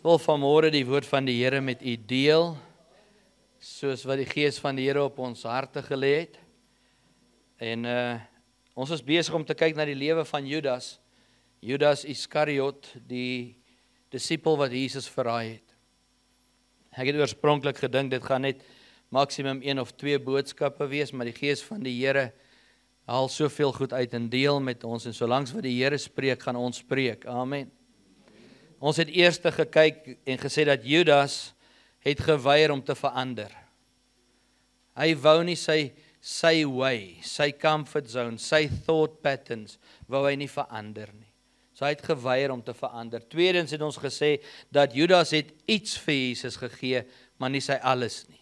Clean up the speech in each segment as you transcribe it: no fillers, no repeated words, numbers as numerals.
wil vanmôre die woord van die Here met u deel, soos wat die Gees van die Here op ons harte gelê het. En ons is besig om te kyk na die lewe van Judas. Judas Iskariot, die disipel wat Jesus verraai het. Ek het oorspronklik gedink dit gaan net maksimum 1 of 2 boodskappe wees, maar die Gees van die Here haal soveel goed uit en deel met ons, en solangs wat die Here spreek, gaan ons spreek. Amen. Ons het eers gekyk en gesê dat Judas het geweier om te verander. Hy wou nie sy way, sy comfort zone, sy thought patterns, wou hy nie verander nie. So hy het geweier om te verander. Tweedens het ons gesê dat Judas het iets vir Jesus gegee, maar nie sy alles nie.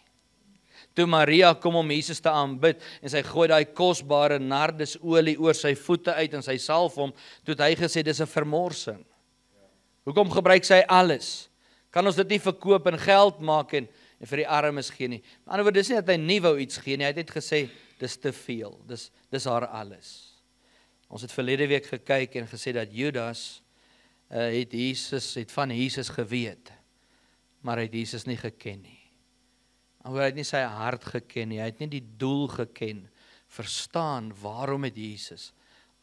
Toe Maria kom om Jesus te aanbid en sy gooi daai kosbare nardesolie oor sy voete uit en sy salf hom, toe het hy gesê dis 'n vermorsing. Hoekom gebruik sy alles? Kan ons dit nie verkoop en geld maak en vir die armes gee nie? Aan die ander woord, dis nie dat hy nie wou iets gee nie, hy het net gesê dis te veel, dis haar alles. Ons het verlede week gekyk en gesê dat Judas het van Jesus geweet, maar hy het Jesus nie geken nie. Hy het nie sy hart geken nie, hy het nie die doel geken, verstaan waarom het Jesus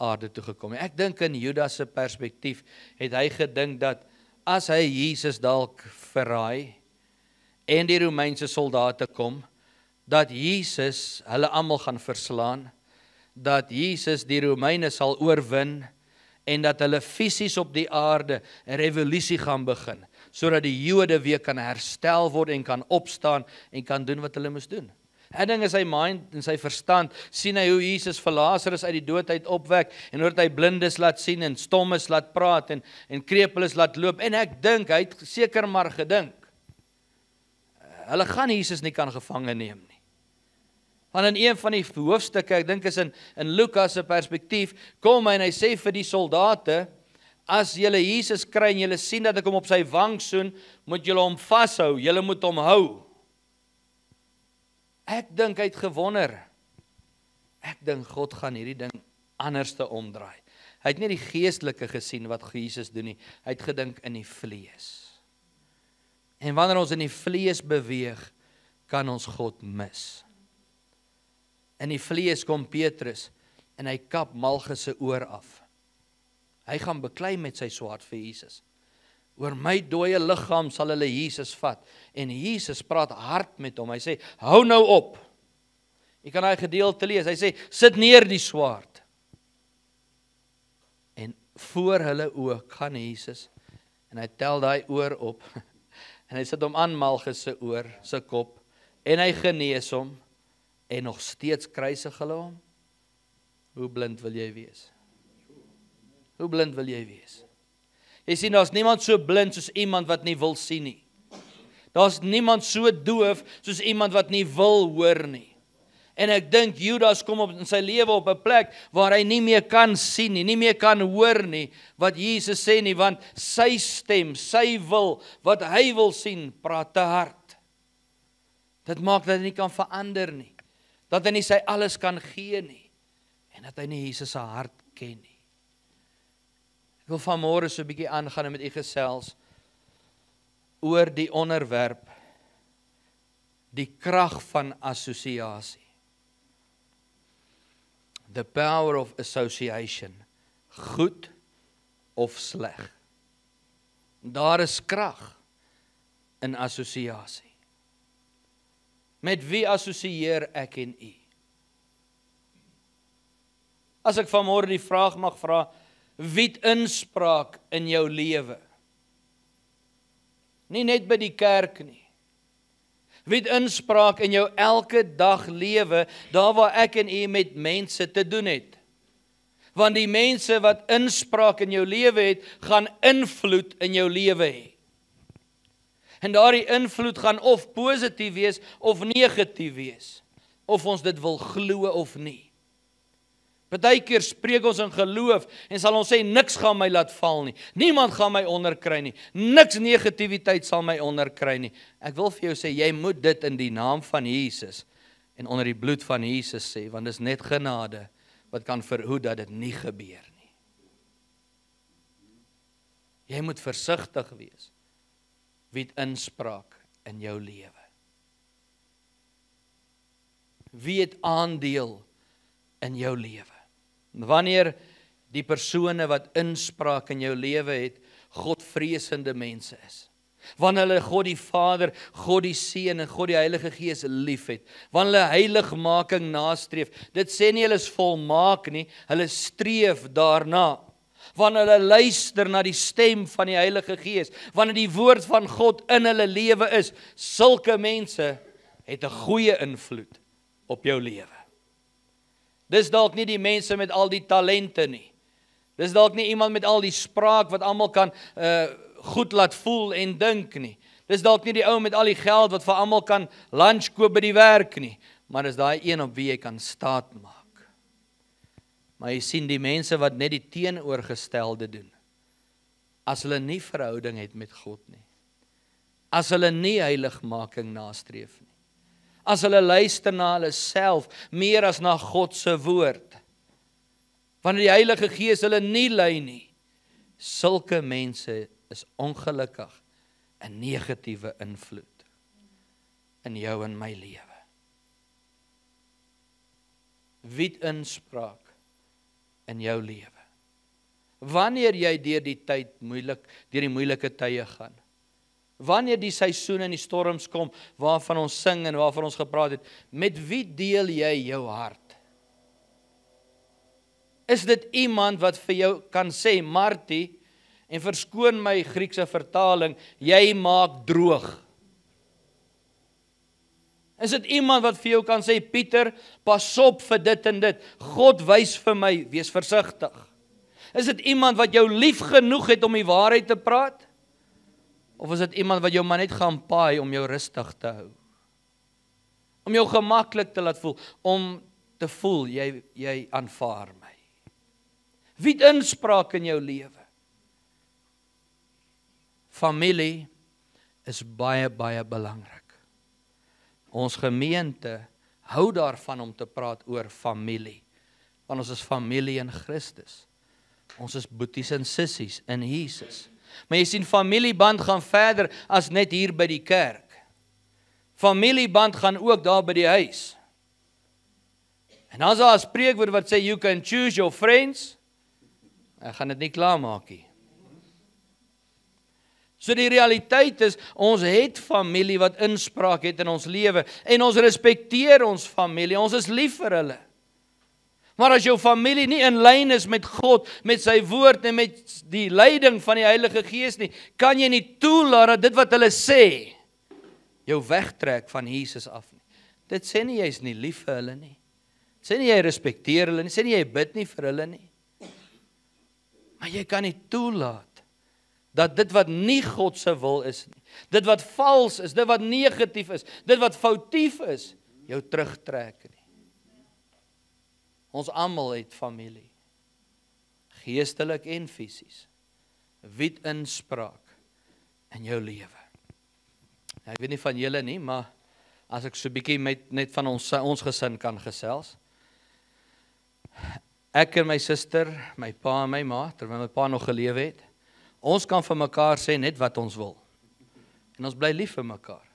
aarde toe gekom. Ek dink in Judas se perspektief het hy gedink dat as hy Jesus dalk verraai en die Romeinse soldate kom, dat Jesus hulle almal gaan verslaan, dat Jesus die Romeine sal oorwin en dat hulle fisies op die aarde 'n revolusie gaan begin, sodat die Jode weer kan herstel word en kan opstaan en kan doen wat hulle moes doen. Ek dink in sy mind en sy verstand sien hy hoe Jesus vir Lazarus uit die dood uit opwek en hoe hy blindes laat sien en stommes laat praat en krepeles laat loop, en ek dink hy het seker maar gedink hulle gaan Jesus nie kan gevange neem nie. Want in een van die hoofstukke, ek dink is in Lukas se perspektief, kom hy en hy sê vir die soldate, as julle Jesus kry en julle sien dat ek hom op sy wang soen, moet julle hom vashou, julle moet hom hou. Ek dink hy het gewonder. Ek dink God gaan hierdie ding anders te omdraai. Hy het nie die geestelike gesien wat Jesus doen nie, hy het gedink in die vlees. En wanneer ons in die vlees beweeg, kan ons God mis. In die vlees kom Petrus en hy kap Malchus se oor af. Hy gaan beklei met sy swaard vir Jesus. Oor my dooie liggaam sal hulle Jesus vat. En Jesus praat hard met hom. Hy sê, hou nou op. Jy kan daai gedeelte lees. Hy sê, sit neer die swaard. En voor hulle oë gaan Jesus en hy tel daai oor op. En hy sit hom aan Malchus se oor, se kop, en hy genees hom. En nog steeds kruisig hulle hom. Hoe blind wil jy wees? Hoe blind wil jy wees? Jy sien, daar's niemand so blind soos iemand wat nie wil sien nie. Daar's niemand so doof soos iemand wat nie wil hoor nie. En ek dink Judas kom in sy lewe op 'n plek waar hy nie meer kan sien nie, nie meer kan hoor nie wat Jesus sê nie, want sy stem, sy wil, wat hy wil sien, praat te hard. Dit maak dat hy nie kan verander nie. Dat hy nie sy alles kan gee nie, en dat hy nie Jesus se hart ken nie. Ek wil vanmôre so 'n bietjie aangaan en met u gesels oor die onderwerp, die krag van assosiasie. The power of association, goed of sleg. Daar is krag in assosiasie. Met wie assosieer ek en u? As ek vanmôre die vraag mag vra, wie het inspraak in jou lewe? Nie net by die kerk nie. Wie het inspraak in jou elke dag lewe, daar waar ek en u met mense te doen het? Want die mense wat inspraak in jou lewe het, gaan invloed in jou lewe hê. En daardie invloed gaan of positief wees of negatief wees, of ons dit wil glo of nie. Partykeer spreek ons in geloof en sal ons sê, niks gaan my laat val nie, niemand gaan my onderkry nie, niks negativiteit sal my onderkry nie. Ek wil vir jou sê, jy moet dit in die naam van Jesus en onder die bloed van Jesus sê, want dit is net genade wat kan verhoed dat dit nie gebeur nie. Jy moet versigtig wees Wie het inspraak in jou lewe? Wie het aandeel in jou lewe? Wanneer die persone wat inspraak in jou lewe het, Godvreesende mense is. Wanneer hulle God die Vader, God die Seun en God die Heilige Gees lief het. Wanneer hulle heiligmaking nastreef. Dit sê nie hulle is volmaak nie, hulle streef daarna. Wanneer hulle luister na die stem van die Heilige Gees, wanneer die woord van God in hulle lewe is, sulke mense het 'n goeie invloed op jou lewe. Dis dalk nie die mense met al die talente nie. Dis dalk nie iemand met al die spraak wat almal kan goed laat voel en dink nie. Dis dalk nie die ou met al die geld wat vir almal kan lunch koop by die werk nie, maar dis daai een op wie jy kan staat maak. Maar jy sien die mense wat net die teenoorgestelde doen, as hulle nie verhouding het met God nie, as hulle nie heiligmaking nastreef nie, as hulle luister na hulle self meer as na God se woord, wanneer die Heilige Gees hulle nie lei nie, sulke mense is ongelukkig 'n negatiewe invloed in jou en my lewe. Wie het inspraak in jou lewe? Wanneer jy deur die moeilike tye gaan, wanneer die seisoene en die storms kom, waarvan ons sing en waarvan ons gepraat het, met wie deel jy jou hart? Is dit iemand wat vir jou kan sê, Martie, en verskoon my Griekse vertaling, jy maak droog? Is dit iemand wat vir jou kan sê, Pieter, pas op vir dit en dit, God wys vir my, wees versigtig? Is dit iemand wat jou lief genoeg het om die waarheid te praat? Of is dit iemand wat jou maar net gaan paai om jou rustig te hou? Om jou gemaklik te laat voel, om te voel, jy aanvaar my. Wie het inspraak in jou lewe? Familie is baie, baie belangrik. Ons gemeente hou daarvan om te praat oor familie. Want ons is familie in Christus. Ons is boeties en sissies in Jesus. Maar jy sien, familieband gaan verder as net hier by die kerk. Familieband gaan ook daar by die huis. En dan is daar 'n spreekwoord wat sê, you can choose your friends. Ek gaan dit nie klaarmaak nie. So die realiteit is, ons het familie wat inspraak het in ons lewe, en ons respekteer ons familie, ons is lief vir hulle. Maar as jou familie nie in lyn is met God, met sy woord en met die leiding van die Heilige Gees nie, kan jy nie toelaat dat dit wat hulle sê, jou wegtrek van Jesus af nie. Dit sê nie jy is nie lief vir hulle nie. Dit sê nie jy respekteer hulle nie, sê nie jy bid nie vir hulle nie. Maar jy kan nie toelaat dat dit wat nie God se wil is nie, dit wat vals is, dit wat negatief is, dit wat foutief is, jou terugtrek nie. Ons almal het familie, geestelik en fisies. Wie het inspraak in jou lewe? Ek weet nie van julle nie, maar as ek so 'n bietjie net van ons gesin kan gesels. Ek en my suster, my pa en my ma, terwyl my pa nog gelewe het, ons kan vir mekaar sê net wat ons wil. En ons bly lief vir mekaar.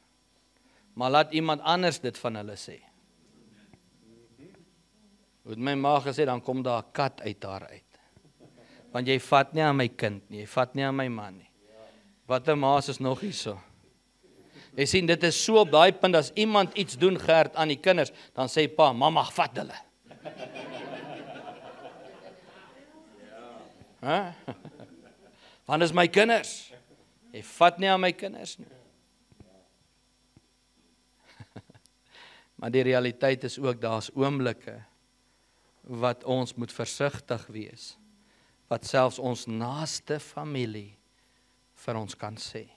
Maar laat iemand anders dit van hulle sê. Hoe het my ma gesê, dan kom daar 'n kat uit haar uit. Want jy vat nie aan my kind nie, jy vat nie aan my man nie. Wat 'n maas is nog hierso. Jy sien, dit is so op daai punt, as iemand iets doen, Gert, aan die kinders, dan sê pa, mamma, vat hulle. Huh? Want is my kinders. Jy vat nie aan my kinders nie. Maar die realiteit is ook, daar's oomblikke wat ons moet versigtig wees, wat selfs ons naaste familie vir ons kan sê.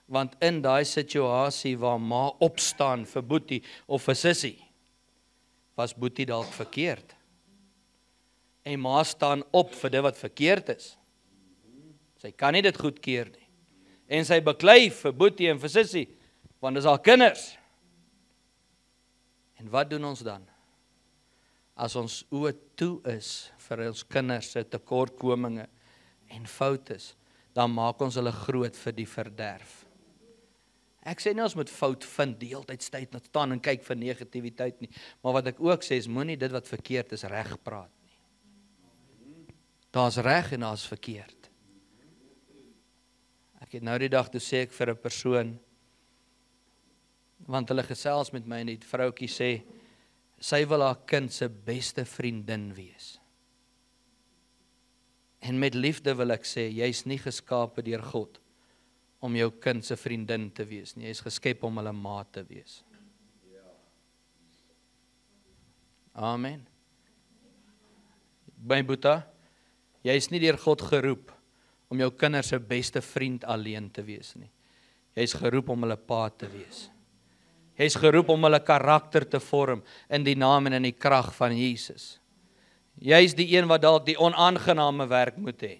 Want in daai situasie waar ma opstaan vir Boetie of vir Sissie, was Boetie dalk verkeerd. En ma staan op vir dit wat verkeerd is. Sy kan nie dit goedkeur nie. En sy beklei vir Boetie en vir Sissie, want dis haar kinders. En wat doen ons dan? As ons oë toe is vir ons kinders se tekortkominge en foute, dan maak ons hulle groot vir die verderf. Ek sê nie ons moet fout vind, die hele tyd staan en kyk vir negativiteit nie, maar wat ek ook sê is, moenie dit wat verkeerd is reg praat nie. Daar's reg en daar's verkeerd. Ek het nou die dag, toe sê ek vir 'n persoon, want hulle gesels met my en die vroukie sê, sy wil haar kind se beste vriendin wees. En met liefde wil ek sê, jy's nie geskape deur God om jou kind se vriendin te wees nie. Jy is geskep om hulle maat te wees. Amen. My boeta, jy is nie deur God geroep om jou kinders se beste vriend alleen te wees nie. Jy is geroep om hulle pa te wees. Jy is geroep om hulle karakter te vorm in die naam en in die krag van Jesus. Jy is die een wat dalk die onaangename werk moet hê.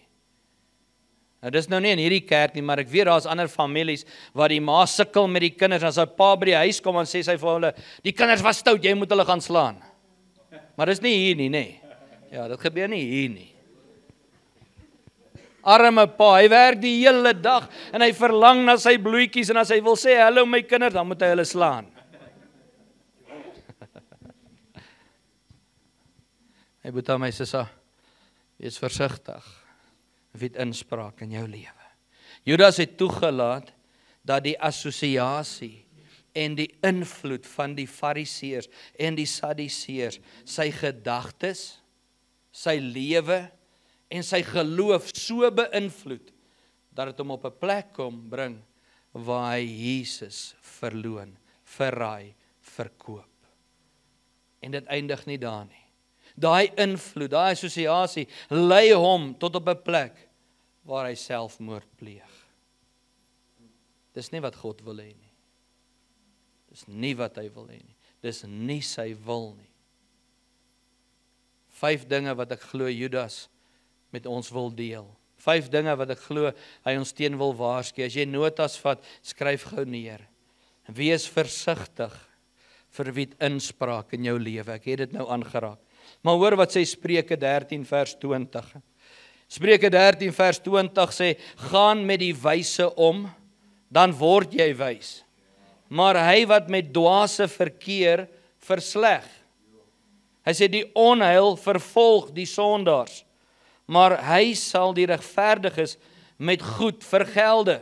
Nou, dis nou nie in hierdie kerk nie, maar ek weet daar's ander families waar die ma sukkel met die kinders, en as sy pa by die huis kom en sê sy vir hulle, die kinders was stout, jy moet hulle gaan slaan. Maar dis nie hier nie, nee. Ja, dit gebeur nie hier nie. Arme pa, hy werk die hele dag en hy verlang na sy bloetjies en as hy wil sê, hallo my kinders, dan moet hy hulle slaan. Hy moet aan my sê, wees versigtig, wie inspraak in jou lewe. Judas het toegelaat dat die assosiasie en die invloed van die fariseërs en die sadduseërs sy gedagtes, sy lewe en sy geloof so beïnvloed, dat het hom op 'n plek kom bring, waar hy Jesus verloon, verraai, verkoop. En dit eindig nie daar nie. Daai invloed, daai assosiasie, lei hom tot op 'n plek, waar hy selfmoord pleeg. Dis nie wat God wil hê nie. Dis nie wat hy wil hê nie. Dis nie sy wil nie. 5 dinge wat ek glo Judas met ons wil deel. 5 dinge wat ek glo hy ons teen wil waarsku. As jy notas vat, skryf gou neer. Wees versigtig vir wie inspraak in jou lewe. Ek het dit nou aangeraak. Maar hoor wat sê Spreuke 13 vers 20. Spreuke 13 vers 20 sê, gaan met die wyse om, dan word jy wys. Maar hy wat met dwaase verkeer, versleg. Hy sê die onheil vervolg die sondaars, maar hy sal die regverdiges met goed vergelde.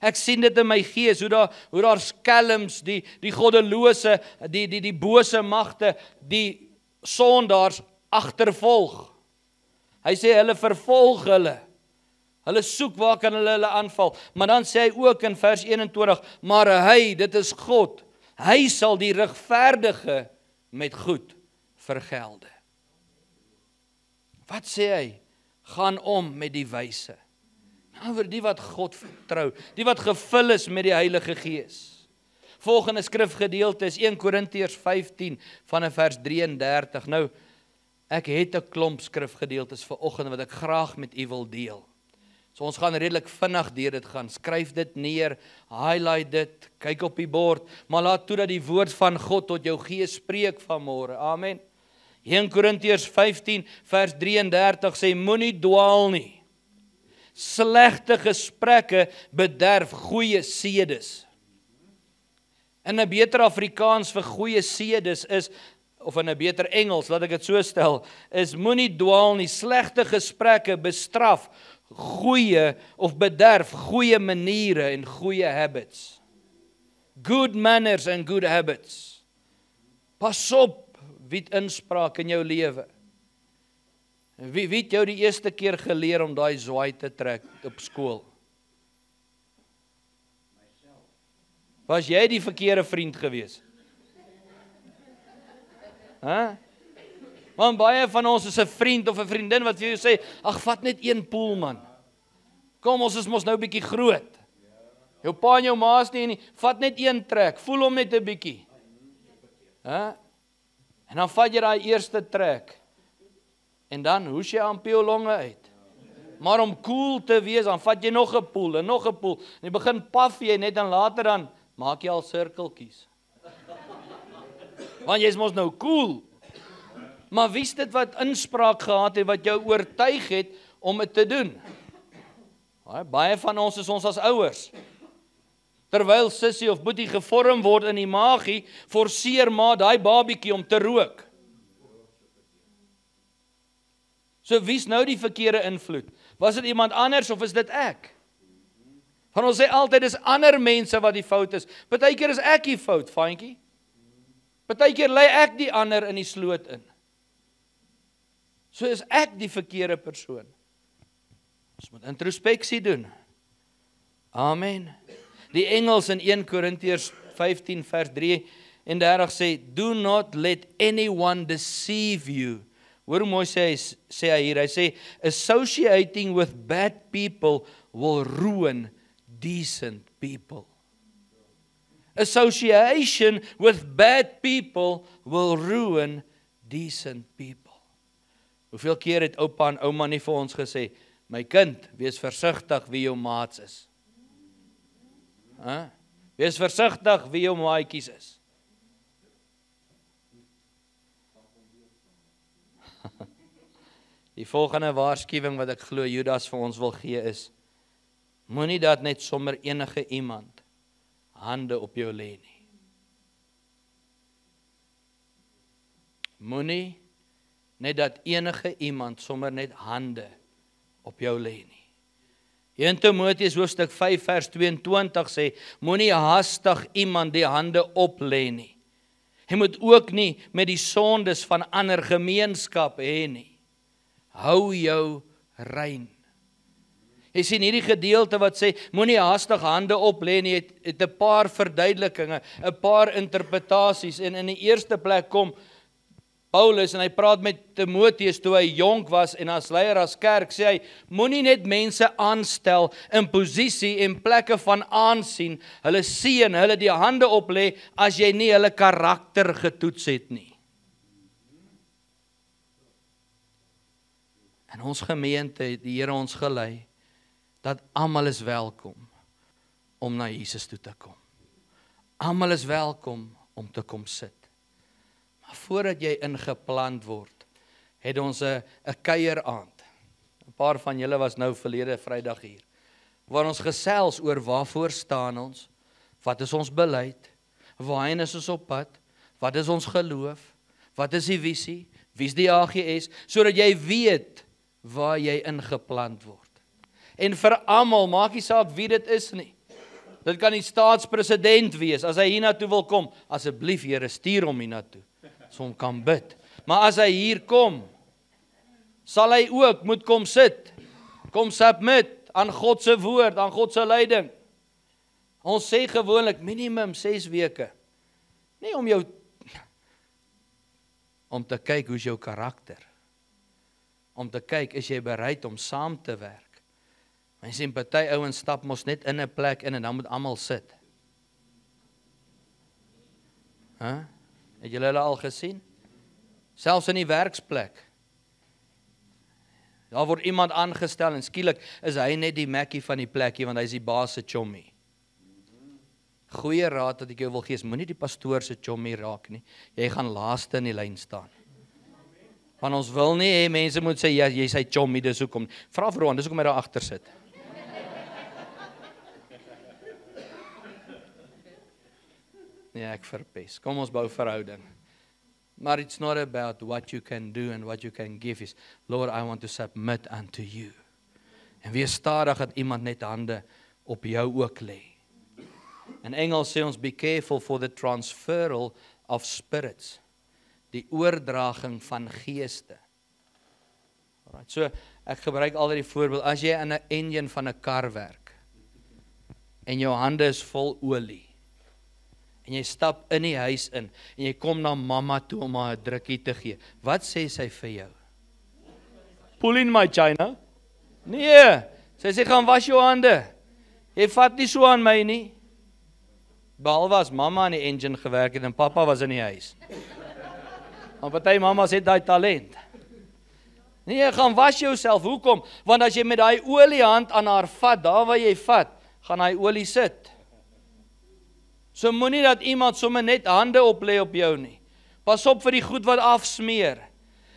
Ek sien dit in my gees, hoe daar skelms, die goddelose, die bose magte, die sondaars agtervolg. Hy sê hulle vervolg hulle. Hulle soek waar kan hulle aanval. Maar dan sê hy ook in vers 21, maar hy, dit is God, hy sal die regverdige met goed vergelde. Wat sê hy? Gaan om met die wyse. Nou vir die wat God vertrou, die wat gevul is met die Heilige Gees. Volgende skrifgedeelte is 1 Korintiërs 15 vanaf vers 33. Nou, ek het 'n klomp skrifgedeeltes vanoggend wat ek graag met u wil deel. So ons gaan redelik vinnig deur dit gaan. Skryf dit neer, highlight dit, kyk op die bord, maar laat toe dat die woord van God tot jou gees spreek vanmôre. Amen. 1 Korintiërs 15 vers 33 sê, moenie dwaal nie. Slegte gesprekke bederf goeie sedes. In 'n beter Afrikaans vir goeie sedes is, of in 'n beter Engels, laat ek dit so stel, is moenie dwaal nie. Slegte gesprekke bestraf goeie of bederf goeie maniere en goeie habits. Good manners and good habits. Pas op wie inspraak in jou lewe. Wie het jou die eerste keer geleer om daai zwaai te trek op skool? Was jy die verkeerde vriend gewees? Want baie van ons is 'n vriend of 'n vriendin wat vir jou sê, ag, vat net een poel man. Kom, ons is mos nou bietjie groot. Jou pa en jou ma is nie, vat net een trek, voel hom net 'n bietjie. En dan vat jy daai eerste trek. En dan hoes jy amper jou longe uit. Maar om cool te wees, dan vat jy nog 'n poel en nog 'n poel. En jy begin paf jy net en later dan maak jy al sirkeltjies. Want jy is mos nou cool. Maar wie is dit wat inspraak gehad het, wat jou oortuig het om dit te doen? Baie van ons is ons as ouers. Terwyl sussie of boetie gevorm word in die magie, forceer maar daai babietjie om te rook. So wie's nou die verkeerde invloed? Was dit iemand anders of is dit ek? Van ons sê altyd dis ander mense wat die fout is. Partykeer is ek die fout, fantjie. Partykeer lei ek die ander in die sloot in. So is ek die verkeerde persoon. Ons moet introspeksie doen. Amen. Die Engels in 1 Korintiërs 15 vers 33 sê, do not let anyone deceive you. Hoor hoe mooi sê hy hier, hy sê, associating with bad people will ruin decent people. Association with bad people will ruin decent people. Hoeveel keer het oupa en ouma nie vir ons gesê, my kind, wees versigtig wie jou maats is. Wees versigtig wie jou maatjies is. Die volgende waarskuwing wat ek glo Judas vir ons wil gee is, moenie dat net sommer enige iemand hande op jou lê nie. Moenie net dat enige iemand sommer net hande op jou lê nie. 1 Timoteus hoofstuk 5 vers 22 sê, moenie haastig iemand die hande op lê nie. Jy moet ook nie met die sondes van ander gemeenskap hê nie. Hou jou rein. Jy sien hierdie gedeelte wat sê, moenie haastig hande op lê nie, het 'n paar verduidelikinge, 'n paar interpretasies, en in die eerste plek kom Paulus en hy praat met Timoteus toe hy jonk was en as leier as kerk, sê hy, moenie net mense aanstel in posisie en plekke van aansien, hulle sien, hulle die hande op lê, as jy nie hulle karakter getoets het nie. In ons gemeente het die Here ons gelei, dat almal is welkom om na Jesus toe te kom. Almal is welkom om te kom sit. Maar voordat jy ingeplant word, het ons 'n kuieraand. 'n Paar van julle was nou verlede Vrydag hier, waar ons gesels oor waarvoor staan ons, wat is ons beleid, waarheen is ons op pad, wat is ons geloof, wat is die visie, wie is die AGS, sodat jy weet waar jy ingeplant word. En vir almal, maak nie saak wie dit is nie. Dit kan die staatspresident wees, as hy hiernatoe wil kom, asseblief Here, stuur hom hiernatoe, so hom kan bid. Maar as hy hier kom, sal hy ook moet kom sit, kom submit aan God se woord, aan God se leiding. Ons sê gewoonlik minimum 6 weke. Nie om te kyk hoe is jou karakter. Om te kyk, is jy bereid om saam te werk? Mense sien, party ouens stap mos net in 'n plek in en dan moet almal sit. Het julle hulle al gesien? Selfs in die werksplek. Daar word iemand aangestel en skielik is hy net die Mackie van die plekkie, want hy is die baas se chommie. Goeie raad wat ek jou wil gee, moenie die pastoor se chommie raak nie. Jy gaan laaste in die lyn staan. Want ons wil nie hê mense moet sê, ja, jy sy chommie, dis hoekom. Vra vir Roan, dis hoekom hy daar agter sit. Nee, ek verpes. Kom ons bou verhouding. Maar it's not about what you can do and what you can give is, Lord, I want to submit unto you. En wees stadig dat iemand net hande op jou ook lê. In Engels sê ons, be careful for the transferal of spirits. Die oordraging van geeste. Alright, so ek gebruik altyd die voorbeeld, as jy in 'n engine van 'n kar werk, en jou hande is vol olie, en jy stap in die huis in, en jy kom na mamma toe om haar 'n drukkie te gee, wat sê sy vir jou? Pull in my China? Nee, sy sê, gaan was jou hande, jy vat nie so aan my nie, behalwe as mamma in die engine gewerk het, en papa was in die huis. Want party mamas het daai talent. Nee, gaan was jouself, hoekom? Want as jy met daai oliehand aan haar vat, daar waar jy vat, gaan hy olie sit. So moenie dat iemand sommer net hande op lê op jou nie. Pas op vir die goed wat afsmeer.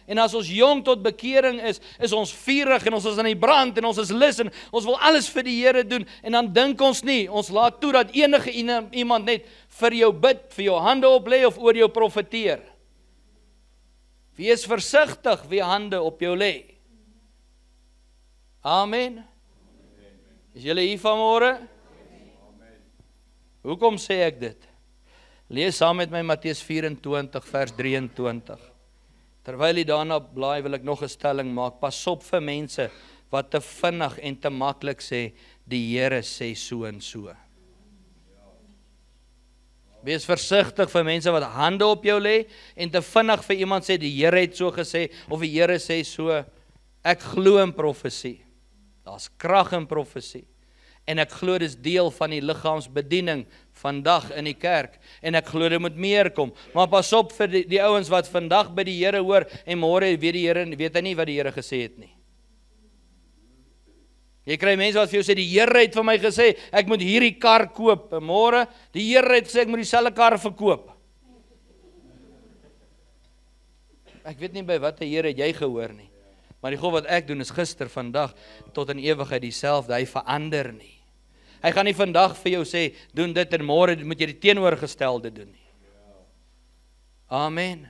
En as ons jong tot bekering is ons vurig en ons is in die brand en ons is lus en ons wil alles vir die Here doen en dan dink ons nie, ons laat toe dat enige iemand net vir jou bid, vir jou hande oplê of oor jou profeteer. Wees versigtig wie hande op jou lê. Amen. Is julle hier vanmôre? Hoekom sê ek dit? Lees saam met my Matteus 24 vers 23. Terwyl jy daarna blaai, wil ek nog 'n stelling maak. Pas op vir mense wat te vinnig en te maklik sê, die Here sê so en so. Wees versigtig vir mense wat hande op jou lê en te vinnig vir iemand sê, die Here het so gesê, of die Here sê so. Ek glo in profesie. Daar's krag in profesie. En ek glo dis deel van die liggaamsbediening vandag in die kerk. En ek glo dit moet meer kom. Maar pas op vir die ouens wat vandag by die Here hoor en môre weet hy nie wat die Here gesê het nie. Jy kry mense wat vir jou sê, die Here het vir my gesê, ek moet hierdie kar koop. En môre, die Here het gesê, ek moet dieselfde kar verkoop. Ek weet nie by watter Here het jy gehoor nie. Maar die God wat ek doen is gister, vandag, tot in ewigheid dieselfde. Hy verander nie. Hy gaan nie vandag vir jou sê, doen dit en môre moet jy die teenoorgestelde doen nie. Amen.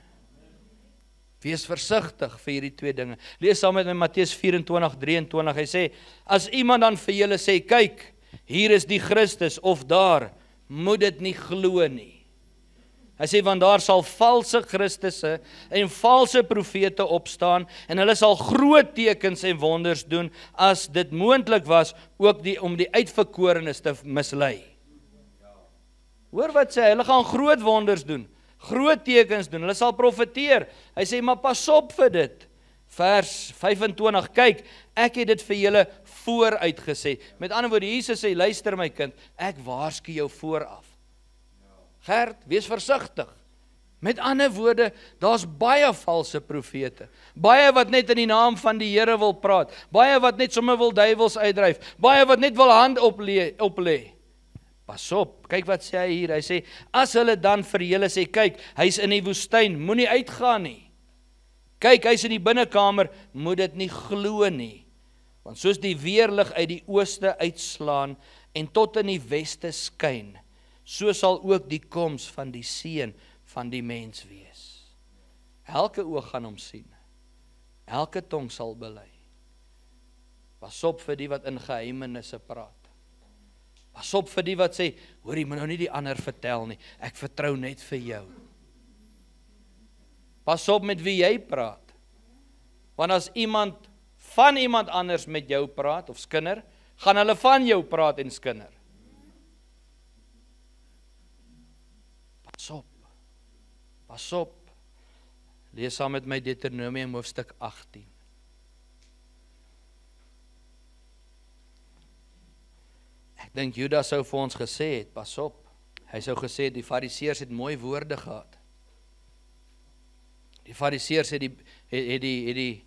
Wees versigtig vir hierdie twee dinge. Lees saam met my Matteus 24:23. Hy sê, as iemand dan vir julle sê, kyk, hier is die Christus of daar, moet dit nie glo nie. Hy sê, want daar sal valse Christusse en valse profete opstaan en hulle sal groot tekens en wonders doen as dit moontlik was ook om die uitverkorenes te mislei. Hoor wat sê, hulle gaan groot wonders doen, groot tekens doen, hulle sal profeteer. Hy sê, maar pas op vir dit. Vers 25, kyk, ek het dit vir julle vooruit gesê. Met ander woorde, Jesus sê, luister my kind, ek waarsku jou vooraf. Gert, wees versigtig. Met ander woorde, daar's baie valse profete. Baie wat net in die naam van die Here wil praat. Baie wat net sommer wil duiwels uitdryf. Baie wat net wil hand oplê. Pas op, kyk wat sê hy hier. Hy sê, as hulle dan vir julle sê, kyk, hy's in die woestyn, moenie uitgaan nie. Kyk, hy's in die binnekamer, moet dit nie glo nie. Want soos die weerlig uit die ooste uitslaan en tot in die weste skyn, so sal ook die koms van die seun van die mens wees. Elke oog gaan hom sien. Elke tong sal bely. Pas op vir die wat in geheimenisse praat. Pas op vir die wat sê, hoor jy moet nou nie die ander vertel nie, ek vertrou net vir jou. Pas op met wie jy praat. Want as iemand van iemand anders met jou praat, of skinder, gaan hulle van jou praat en skinder. Pas op. Pas op. Lees saam met my Deuteronomium hoofstuk 18. Ek dink Judas sou vir ons gesê het, pas op. Hy sou gesê het, die fariseërs het mooi woorde gehad. Die fariseërs het die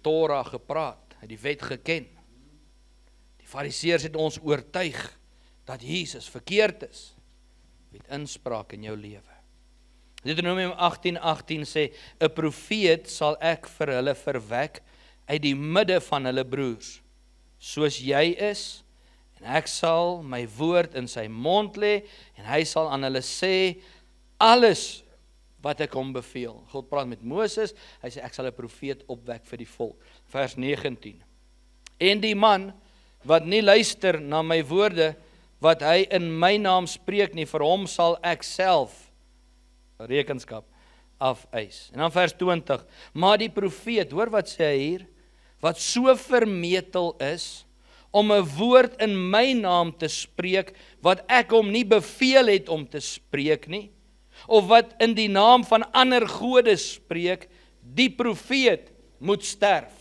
Torah gepraat, het die wet geken. Die fariseërs het ons oortuig dat Jesus verkeerd is. Met inspraak in jou lewe. Deuteronomium 18:18 sê, 'n profeet sal ek vir hulle verwek uit die midde van hulle broers, soos jy is, en ek sal my woord in sy mond lê, en hy sal aan hulle sê, alles wat ek hom beveel. God praat met Moses, hy sê, ek sal 'n profeet opwek vir die volk. Vers 19. En die man, wat nie luister na my woorde, wat hy in my naam spreek nie, vir hom sal ek self rekenskap afeis. En dan vers 20, maar die profeet, hoor wat sê hy hier, wat so vermetel is, om 'n woord in my naam te spreek, wat ek hom nie beveel het om te spreek nie, of wat in die naam van ander gode spreek, die profeet moet sterf.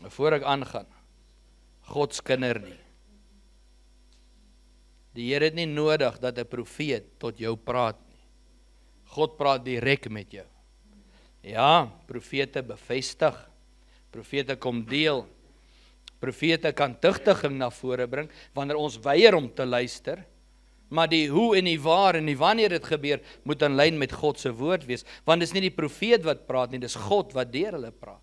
Voor ek aangaan, Gods kinder nie. Die Here het nie nodig dat 'n profeet tot jou praat nie. God praat direk met jou. Ja, profete bevestig, profete kom deel, profete kan tugtiging na vore bring, wanneer ons weier om te luister, Maar die hoe en die waar en die wanneer dit gebeur, moet in lyn met God se woord wees. Want dis nie die profeet wat praat nie, dis God wat deur hulle praat.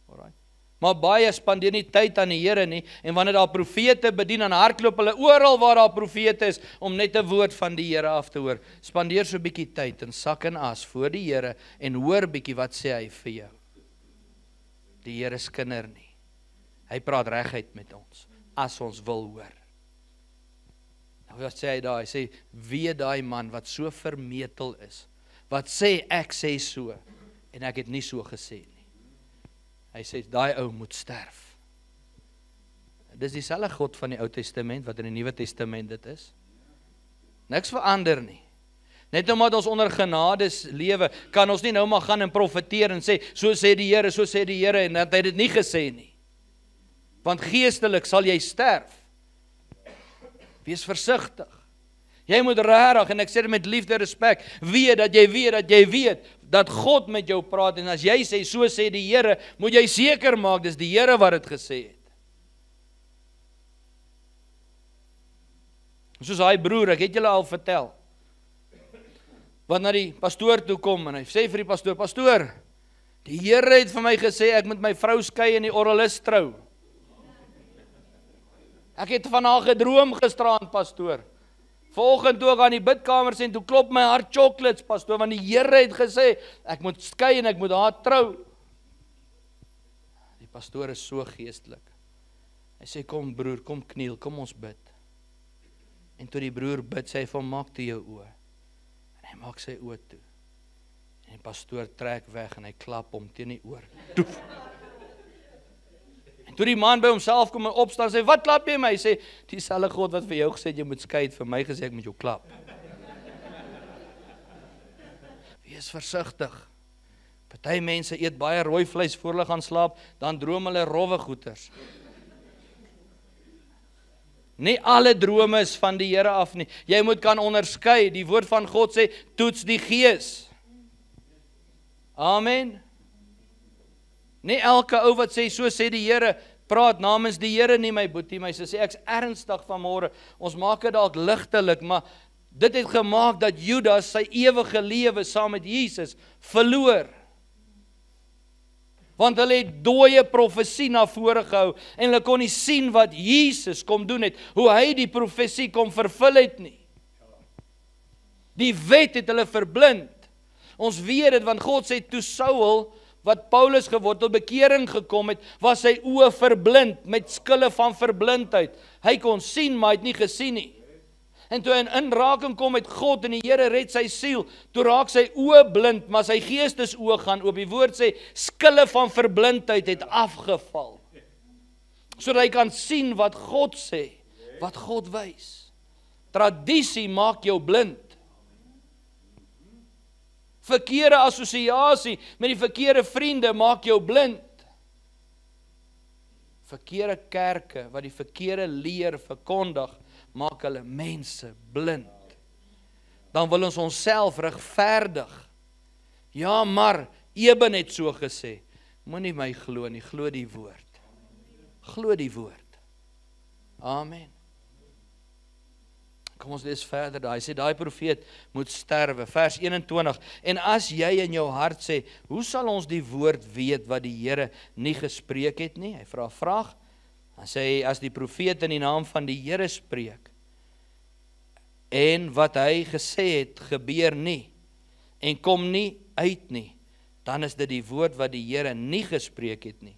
Alright. Maar baie spandeer nie tyd aan die Here nie, en wanneer daar profete bedien, dan hardloop hulle oral waar daar profete is, om net 'n woord van die Here af te hoor. Spandeer so 'n bietjie tyd en sak en as voor die Here, en hoor bietjie wat sê hy vir jou. Die Here is kinder nie. Hy praat reguit met ons, as ons wil hoor. Nou wat sê hy daar? Hy sê, wie daai man wat so vermetel is, wat sê ek sê so, en ek het nie so gesê nie. Hy sê, daai ou moet sterf. Dis dieselfde God van die Ou Testament, wat in die Nuwe Testament dit is. Niks verander nie. Net omdat ons onder genades lewe, kan ons nie nou maar gaan en profeteer en sê, so sê die Here, en dat hy dit nie gesê nie. Want geestelik sal jy sterf. Wees versigtig. Jy moet regtig, en ek sê dit met liefde respek, weet dat God met jou praat, en as jy sê, so sê die Here, moet jy seker maak, dis die Here wat dit gesê het. Soos hy broer, ek het julle al vertel, wat na die pastoor toe kom, en hy sê vir die pastoor, pastoor, die Here het vir my gesê, ek moet my vrou skei en die orrelis trou. Ek het van haar gedroom gisteraan, pastoor. Vanoggend toe ek aan die bidkamer sien, toe klop my hart chocolates, pastoor, want die Here het gesê, ek moet skei en ek moet haar trou. Die pastoor is so geestelik. Hy sê, kom broer, kom kniel, kom ons bid. En toe die broer bid, sê hy vir hom, maak toe jou oë. En hy maak sy oë toe. En die pastoor trek weg en hy klap hom teen die oor. Toef. Toe die man by homself kom en opstaan, sê, wat klap jy my? Hy sê, dieselfde God wat vir jou gesê het, jy moet skei, het vir my gesê, ek moet jou klap. Wees versigtig. Party mense eet baie rooi vleis voor hulle gaan slaap, dan droom hulle rowwe goeters. Nie alle drome is van die Here af nie. Jy moet kan onderskei. Die woord van God sê, toets die gees. Amen. Nie elke ou wat sê, so sê die Here, praat namens die Here nie, my boetie, my sussie, ek's ernstig vanmôre, ons maak dit dalk ligtelik, maar dit het gemaak dat Judas sy ewige lewe saam met Jesus verloor. Want hulle het dooie profesie na vore gehou, en hulle kon nie sien wat Jesus kom doen het, hoe hy die profesie kom vervul het nie. Die wet het hulle verblind. Ons weet dit, want God sê, toe Saul, wat Paulus geword tot bekering gekom het, was sy oë verblind, met skille van verblindheid. Hy kon sien, maar hy het nie gesien nie. En toe hy in inraking kom met God, en die Here red sy siel, toe raak sy oë blind, maar sy geestesoë gaan oop. Die woord sê, skille van verblindheid het afgeval. Sodat hy kan sien wat God sê, wat God wys. Tradisie maak jou blind. Verkeerde assosiasie met die verkeerde vriende maak jou blind. Verkeerde kerke wat die verkeerde leer verkondig, maak hulle mense blind. Dan wil ons onsself regverdig. Ja, maar Eben het so gesê, moenie my glo nie, glo die woord. Glo die woord. Amen. Kom ons lees verder daar. Hy sê, daai profeet moet sterwe. Vers 21. En as jy in jou hart sê, hoe sal ons die woord weet wat die Here nie gespreek het nie? Hy vra 'n vraag. Dan sê hy, as die profeet in die naam van die Here spreek, en wat hy gesê het, gebeur nie, en kom nie uit nie, dan is dit die woord wat die Here nie gespreek het nie.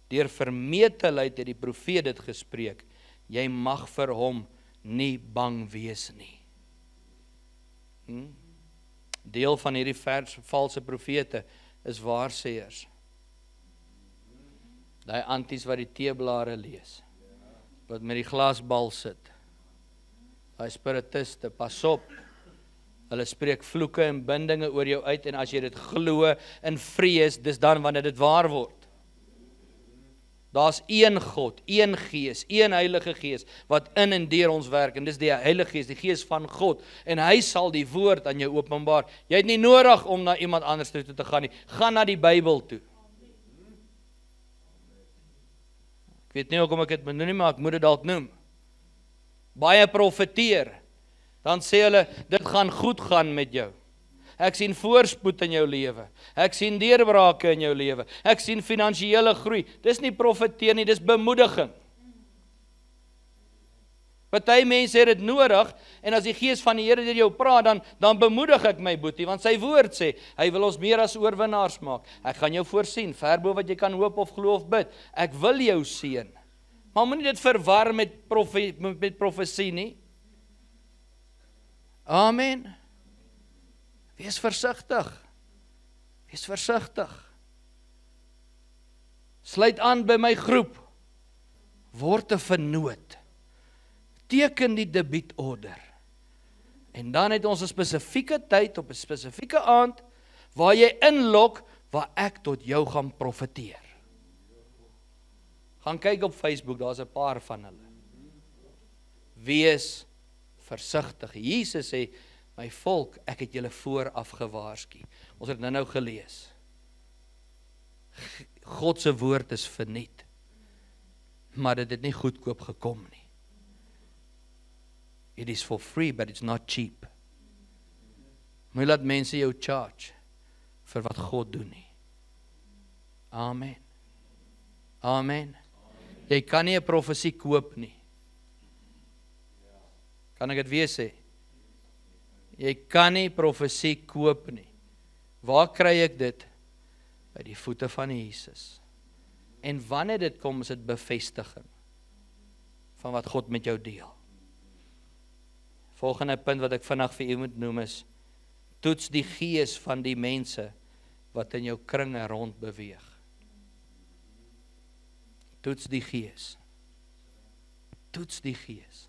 Deur vermetelheid het die profeet dit gespreek. Jy mag vir hom nie bang wees nie. Deel van hierdie valse profete is waarsêers. Daai anties wat die teeblare lees, wat met die glasbal sit. Daai spiritiste, pas op. Hulle spreek vloeke en bindinge oor jou uit, en as jy dit glo in vrees, dis dan wanneer dit waar word. Daar's een God, een Gees, een Heilige Gees, wat in en deur ons werk, en dis die Heilige Gees, die Gees van God, en hy sal die woord aan jou openbaar. Jy het nie nodig om na iemand anders toe te gaan nie, gaan na die Bybel toe. Ek weet nie hoekom ek dit moet noem nie, maar ek moet dit dalk noem. baie profeteer, dan sê hulle, dit gaan goed gaan met jou. Ek sien voorspoed in jou lewe. Ek sien deurbrake in jou lewe. Ek sien finansiële groei. Dis nie profeteer nie, dis bemoediging. Party mense het dit nodig, en as die Gees van die Here deur jou praat, dan bemoedig ek my boetie, want sy woord sê, hy wil ons meer as oorwinnaars maak. Ek gaan jou voorsien, ver bo wat jy kan hoop of glo of bid. Ek wil jou seën. Maar moenie dit verwar met profesie nie. Amen. Wees versigtig. Wees versigtig. Sluit aan by my groep. Word 'n vennoot. Teken die debietorder. En dan het ons 'n spesifieke tyd op 'n spesifieke aand waar jy inlok waar ek tot jou gaan profeteer. Gaan kyk op Facebook, daar's 'n paar van hulle. Wees versigtig. Jesus sê, my volk, ek het julle vooraf gewaarsku. Ons het nou gelees. God se woord is verniet. Maar dit het nie goedkoop gekom nie. It is for free, but it's not cheap. Moenie laat mense jou charge vir wat God doen nie. Amen. Amen. Jy kan nie 'n profesie koop nie. Kan ek dit weer sê? Jy kan nie profesie koop nie. Waar kry ek dit? By die voete van Jesus. En wanneer dit kom, is dit bevestiging van wat God met jou deel. Volgende punt wat ek vinnig vir u moet noem is, toets die gees van die mense wat in jou kringe rond beweeg. Toets die gees. Toets die gees.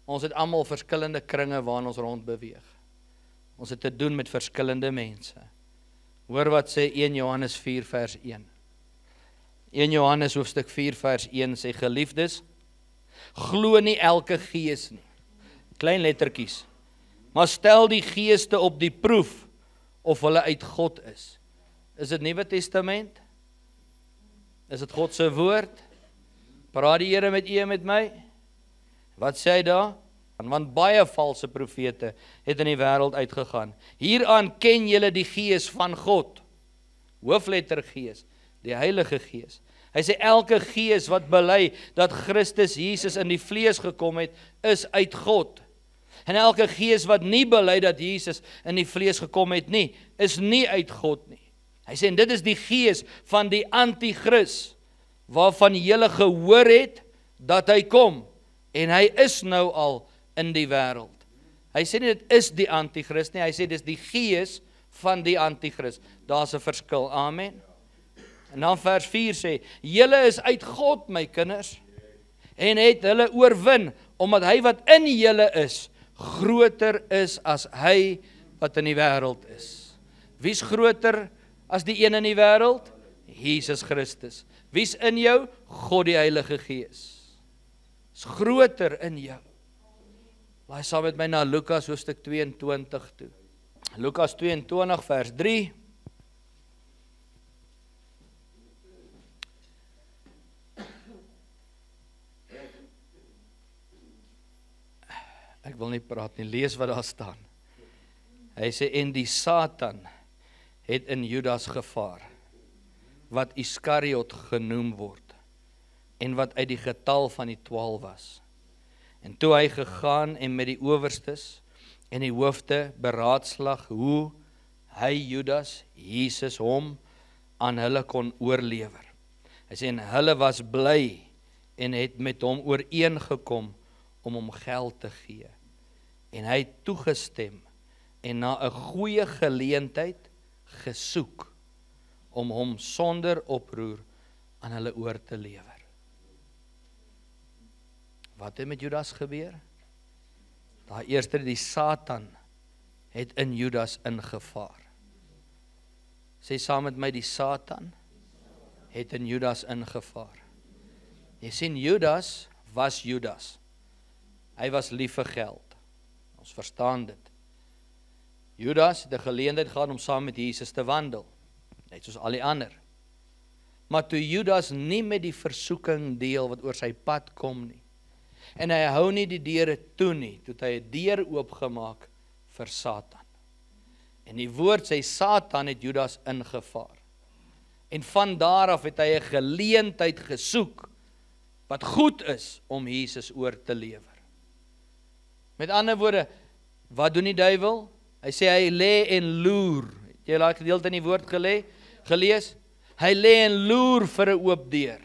Ons het almal verskillende kringe waarin ons rond beweeg. Ons het te doen met verskillende mense. Hoor wat sê 1 Johannes 4 vers 1. 1 Johannes hoofstuk 4 vers 1 sê, geliefdes, glo nie elke gees nie. Klein lettertjies. Maar stel die geeste op die proef of hulle uit God is. Is dit Nuwe Testament? Is dit God se woord? Praat die Here met u en met my? Wat sê hy daar? Want baie valse profete het in die wêreld uitgegaan. Hieraan ken julle die gees van God. Hoofletter gees, die Heilige Gees. Hy sê elke gees wat bely dat Christus Jesus in die vlees gekom het, is uit God. En elke gees wat nie bely dat Jesus in die vlees gekom het nie, is nie uit God nie. Hy sê, en dit is die gees van die anti-Kris, waarvan julle gehoor het, dat hy kom, en hy is nou al in die wêreld. Hy sê nie, dit is die anti-Kris nie, hy sê, dit is die gees van die anti-Kris. Daar's 'n verskil, amen. En dan vers 4 sê, julle is uit God, my kinders, en het hulle oorwin, omdat hy wat in julle is, groter is as hy wat in die wêreld is. Wie's groter as die een in die wêreld? Jesus Christus. Wie's in jou? God die Heilige Gees. Is groter in jou. Laai saam met my na Lukas hoofstuk 22 toe. Lukas 22 vers 3. Ek wil nie praat nie, lees wat daar staan. Hy sê, en die Satan het in Judas gevaar, wat Iskariot genoem word, en wat uit die getal van die 12 was. En toe hy gegaan en met die owerstes en die hoofde beraadslag hoe hy Judas, Jesus hom, aan hulle kon oorlewer. Hy sê, en hulle was bly en het met hom ooreengekom om hom geld te gee. En hy het toegestem en na 'n goeie geleentheid gesoek om hom sonder oproer aan hulle oor te lewer. Wat het met Judas gebeur? Daar eerste die Satan het in Judas ingevaar. Sê saam met my, die Satan het in Judas ingevaar. Jy sien, Judas was Judas. Hy was lief vir geld. Ons verstaan dit. Judas het 'n geleentheid gehad om saam met Jesus te wandel, net soos al die ander. Maar toe Judas nie met die versoeking deel wat oor sy pad kom nie, En hy hou nie die deure toe nie, toe het hy 'n deur oopgemaak vir Satan. En die woord sê, Satan het Judas ingevaar. En van daar af het hy 'n geleentheid gesoek, wat goed is om Jesus oor te lewer. Met ander woorde, wat doen die duiwel? Hy sê hy lê en loer. Het jy daai gedeelte in die woord gelees? Hy lê en loer vir 'n oop deur.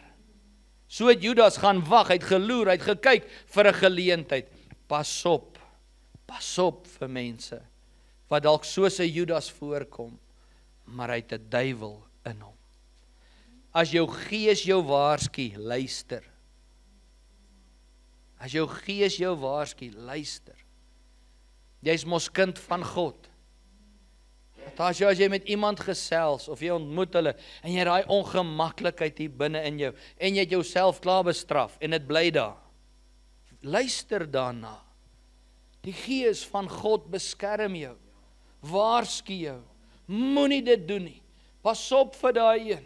So het Judas gaan wag, hy het geloer, hy het gekyk vir 'n geleentheid. Pas op vir mense, wat dalk soos 'n Judas voorkom, maar hy het 'n duiwel in hom. As jou gees jou waarsku, luister. As jou gees jou waarsku, luister. Jy's mos kind van God. As jy met iemand gesels, of jy ontmoet hulle, en jy daai ongemaklikheid hier binne in jou, en jy het jouself klaar bestraf, en dit bly daar. Luister daarna. Die gees van God beskerm jou, waarsku jou, moenie dit doen nie, pas op vir daai een.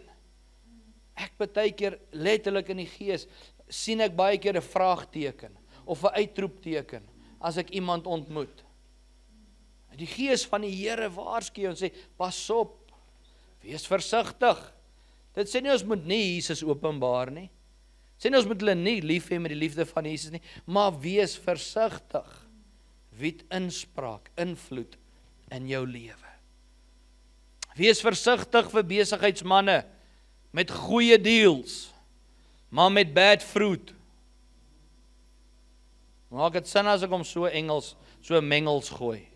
Ek baie keer letterlik in die gees, sien ek baie keer 'n vraagteken, of 'n uitroepteken, as ek iemand ontmoet. Die gees van die Here waarsku jou en sê, pas op, wees versigtig. Dit sê nie ons moet nie Jesus openbaar nie. Sê nie ons moet hulle nie lief hê met die liefde van Jesus nie, maar wees versigtig. Wie het inspraak, invloed in jou lewe. Wees versigtig vir besigheidsmanne met goeie deals, maar met bad fruit. Maak dit sin as ek hom so mengels gooi.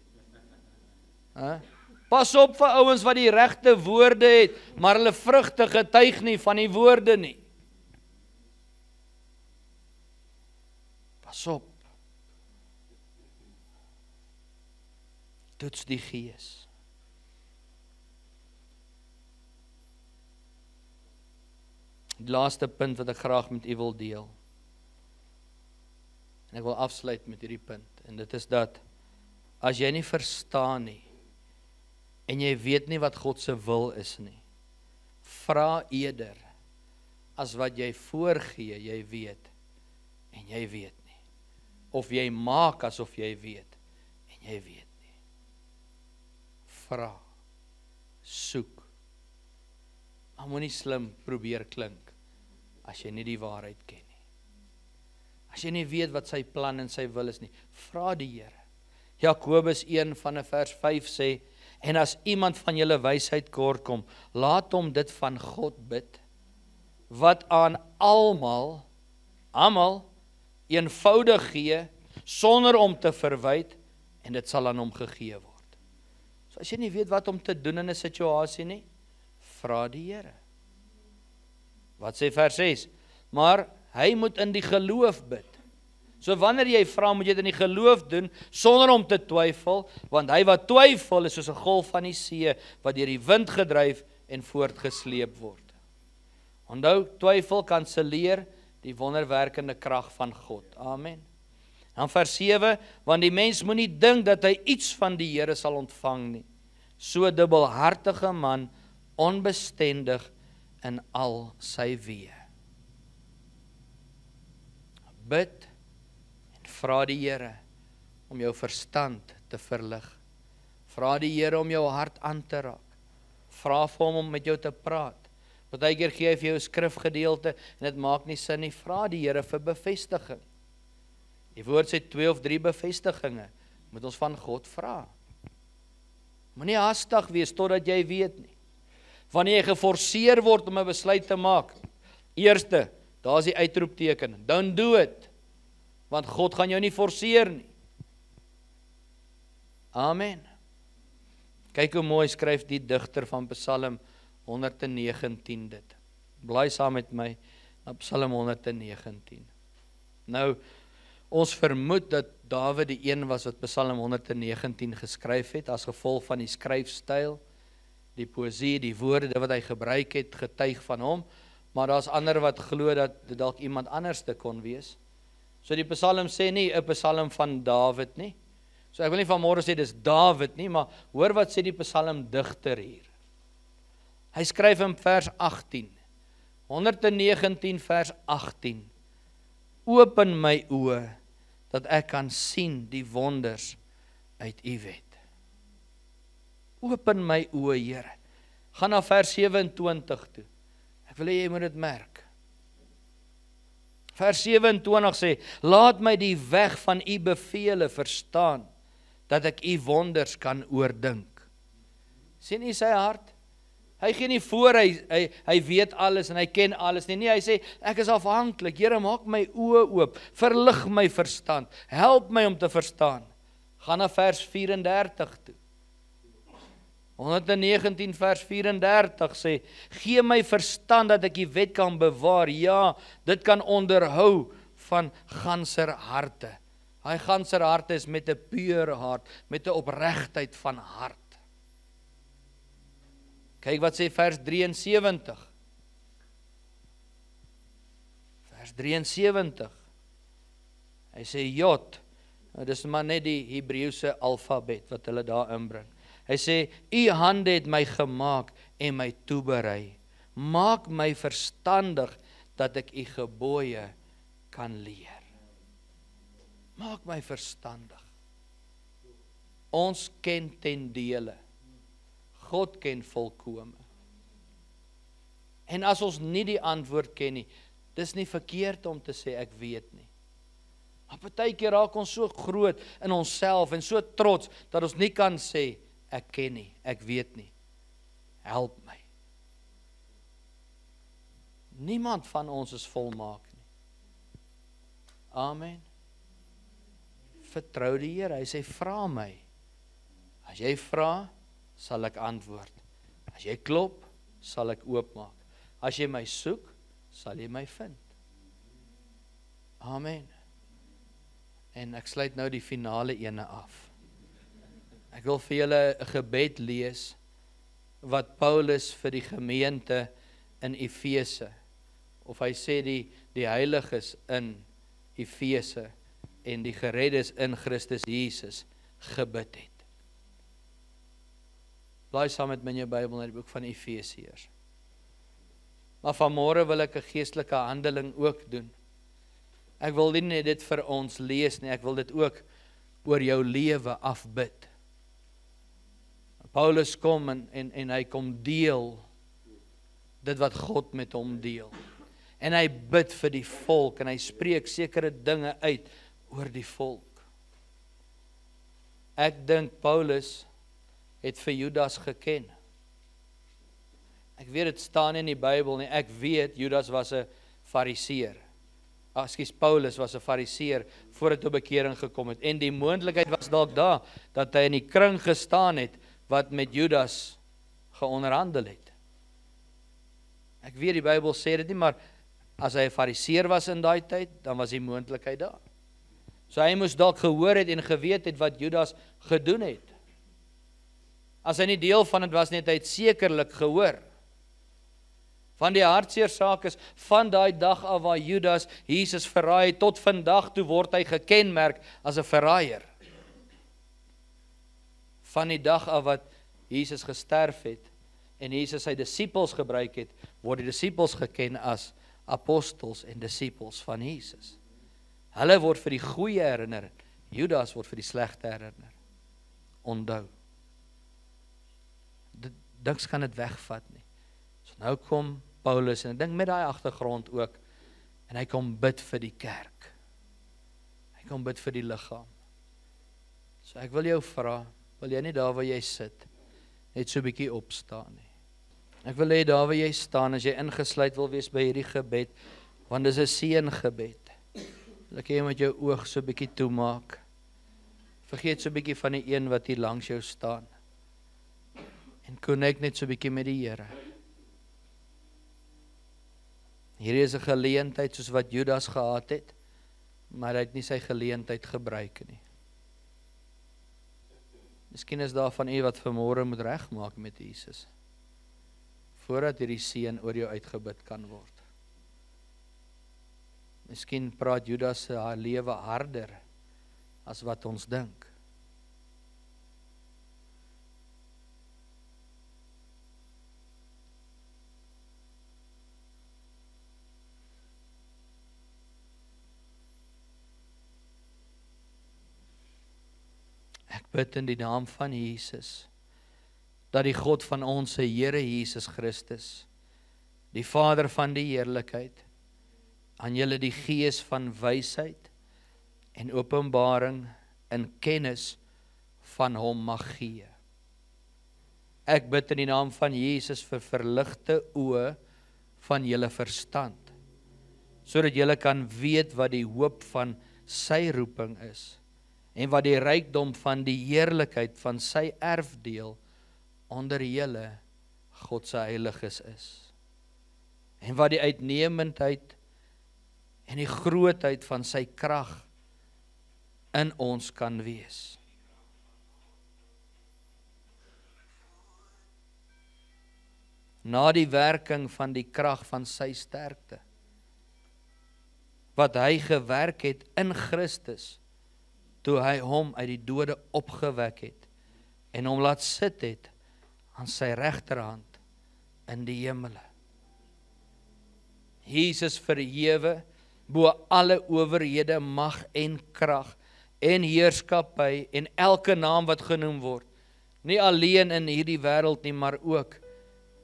Pas op vir ouens wat die regte woorde het, maar hulle vrugte getuig nie van die woorde nie. Pas op. Toets die gees. Die laaste punt wat ek graag met u wil deel. En ek wil afsluit met hierdie punt. En dit is dat, as jy nie verstaan nie, en jy weet nie wat God se wil is nie, vra eerder, as wat jy voorgee, jy weet, en jy weet nie. Of jy maak asof jy weet, en jy weet nie. Vra, soek, maar moenie slim probeer klink, as jy nie die waarheid ken nie. As jy nie weet wat sy plan en sy wil is nie, vra die Here. Jakobus 1 van vers 5 sê, en as iemand van julle wysheid kort kom, laat hom dit van God bid, wat aan almal eenvoudig gee, sonder om te verwyd, en dit sal aan hom gegee word. So as jy nie weet wat om te doen in 'n situasie nie, vra die Here. Wat sê vers 6? Maar hy moet in die geloof bid. So wanneer jy vra, moet jy dit in die geloof doen, sonder om te twyfel, want hy wat twyfel is soos 'n golf van die see, wat deur die wind gedryf en voortgesleep word. Onthou, twyfel kanselleer die wonderwerkende krag van God. Amen. Dan vers 7, want die mens moenie dink dat hy iets van die Here sal ontvang nie. So dubbelhartige man, onbestendig in al sy weë. Bid en vra die Here om jou verstand te verlig. Vra die Here om jou hart aan te raak. Vra vir hom om met jou te praat. Partykeer gee hy vir jou 'n skrifgedeelte en dit maak nie sin nie. Vra die Here vir bevestiging. Die woord sê 2 of 3 bevestigings moet ons van God vra. Moenie haastig wees totdat jy weet nie. Wanneer jy geforseer word om 'n besluit te maak, eerste, daar is die uitroepteken, don't do it, want God gaan jou nie forceer nie. Amen. Kyk hoe mooi skryf die digter van Psalm 119 dit. Blaai saam met my na Psalm 119. Nou, ons vermoed dat Dawid die een was wat Psalm 119 geskryf het, as gevolg van die skryfstyl, die poësie, die woorde wat hy gebruik het, getuig van hom, maar daar's ander wat glo dat dit dalk iemand anders te kon wees. So die Psalm sê nie 'n Psalm van Dawid nie. So ek wil nie vanmôre sê dis Dawid nie, maar hoor wat sê die Psalm digter hier. Hy skryf in vers 18, 119 vers 18, Open my oë, dat ek kan sien die wonders uit U wet. Open my oë, Here. Gaan na vers 27 toe. Ek wil hê jy moet dit merk. Vers 27 sê, laat my die weg van U bevele verstaan, dat ek U wonders kan oordink. Sien U sy hart? Hy gee nie voor, hy weet alles en hy ken alles nie. Nee, hy sê, ek is afhanklik. Here, maak my oë oop, verlig my verstand, help my om te verstaan. Gaan na vers 34 toe. 119 vers 34 sê, gee my verstand dat ek die wet kan bewaar. Ja, dit kan onderhou van ganser harte. Hy ganser harte is met 'n pure hart, met 'n opregtheid van hart. Kyk wat sê vers 73. Vers 73. Hy sê Jod, nou dis maar net die Hebreëse alfabet wat hulle daar inbring. Hy sê, U hande het my gemaak en my toeberei. Maak my verstandig dat ek U gebooie kan leer. Maak my verstandig. Ons ken ten dele. God ken volkome. En as ons nie die antwoord ken nie, dis nie verkeerd om te sê ek weet nie. Maar partykeer raak ons so groot in onsself en so trots dat ons nie kan sê ek ken nie, ek weet nie. Help my. Niemand van ons is volmaak nie. Amen. Vertrou die Here. Hy sê vra my. As jy vra, sal ek antwoord. As jy klop, sal ek oopmaak. As jy my soek, sal jy my vind. Amen. En ek sluit nou die finale ene af. Ek wil vir julle 'n gebed lees wat Paulus vir die gemeente in Efese, of hy sê die heiliges in Efese en die gereddes in Christus Jesus gebid het. Blaai saam met my in jou Bybel na die boek van Efesiërs. Maar vanmôre wil ek 'n geestelike handeling ook doen. Ek wil nie net dit vir ons lees nie, ek wil dit ook oor jou lewe afbid. Paulus kom en hy kom deel dit wat God met hom deel. En hy bid vir die volk en hy spreek sekere dinge uit oor die volk. Ek dink Paulus het vir Judas geken. Ek weet dit staan in die Bybel nie. Ek weet Judas was 'n fariseer. Paulus was 'n fariseer voordat hy bekering gekom het. En die moontlikheid was dalk daar dat hy in die kring gestaan het wat met Judas geonderhandel het. Ek weet die Bybel sê dit nie, maar as hy 'n fariseer was in daai tyd, dan was die moontlikheid daar. So hy moes dalk gehoor het en geweet het wat Judas gedoen het. As hy nie deel van dit was nie, het hy het sekerlik gehoor. Van die hartseer saak is, van daai dag af waar Judas Jesus verraai, tot vandag toe word hy gekenmerk as 'n verraaier. Van die dag af wat Jesus gesterf het, en Jesus sy disippels gebruik het, word die disippels geken as apostels en disippels van Jesus. Hulle word vir die goeie herinner, Judas word vir die slegte herinner. Onthou. Niks kan dit wegvat nie. So nou kom Paulus, en ek dink met daai agtergrond ook, en hy kom bid vir die kerk. Hy kom bid vir die liggaam. So ek wil jou vra, wil jy nie daar waar jy sit, net so 'n bietjie opstaan nie. Ek wil hê daar waar jy staan, as jy ingesluit wil wees by hierdie gebed, want dis 'n seëngebed. Wil ek hê jy moet jou oog so 'n bietjie toemaak. Vergeet so 'n bietjie van die een wat hier langs jou staan. En connect net so 'n bietjie met die Here. Hierdie is 'n geleentheid soos wat Judas gehad het, maar hy het nie sy geleentheid gebruik nie. Miskien is daar van u wat vanmôre moet regmaak met Jesus, voordat hierdie seën oor jou uitgebid kan word. Miskien praat Judas se lewe harder as wat ons dink. bid in die naam van Jesus, dat die God van ons Here Jesus Christus, die Vader van die heerlikheid, aan julle die gees van wysheid en openbaring in kennis van hom mag gee. Ek bid in die naam van Jesus vir verligte oë van julle verstand, sodat julle kan weet wat die hoop van sy roeping is, en wat die rykdom van die heerlikheid van sy erfdeel onder julle, God se heiliges is, en wat die uitnemendheid en die grootheid van sy krag in ons kan wees. Na die werking van die krag van sy sterkte, wat hy gewerk het in Christus, toe hy hom uit die dode opgewek het, en hom laat sit het, aan sy regterhand, in die hemele. Jesus verhewe, bo alle owerhede, mag en krag, en heerskappy, en elke naam wat genoem word, nie alleen in hierdie wêreld nie, maar ook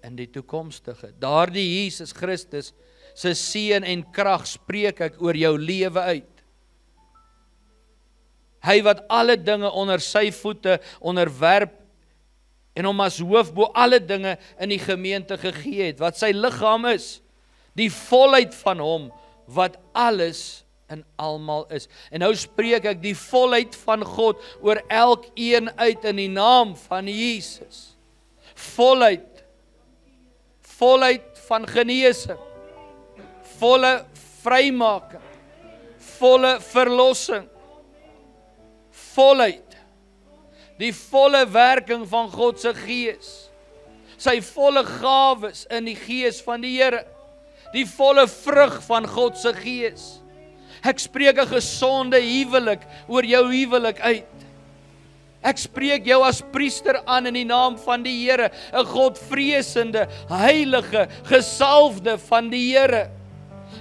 in die toekomstige. Daardie Jesus Christus se seën en krag spreek ek oor jou lewe uit. Hy wat alle dinge onder sy voete onderwerp en hom as hoof bo alle dinge in die gemeente gegee het, wat sy liggaam is, die volheid van hom wat alles in almal is. En nou spreek ek die volheid van God oor elkeen uit in die naam van Jesus. Volheid van genesing, volle vrymaking, volle verlossing, volheid, die volle werking van God se gees, sy volle gawes in die gees van die Here, die volle vrug van God se gees. Ek spreek 'n gesonde huwelik oor jou huwelik uit. Ek spreek jou as priester aan in die naam van die Here, 'n Godvreesende, heilige, gesalfde van die Here.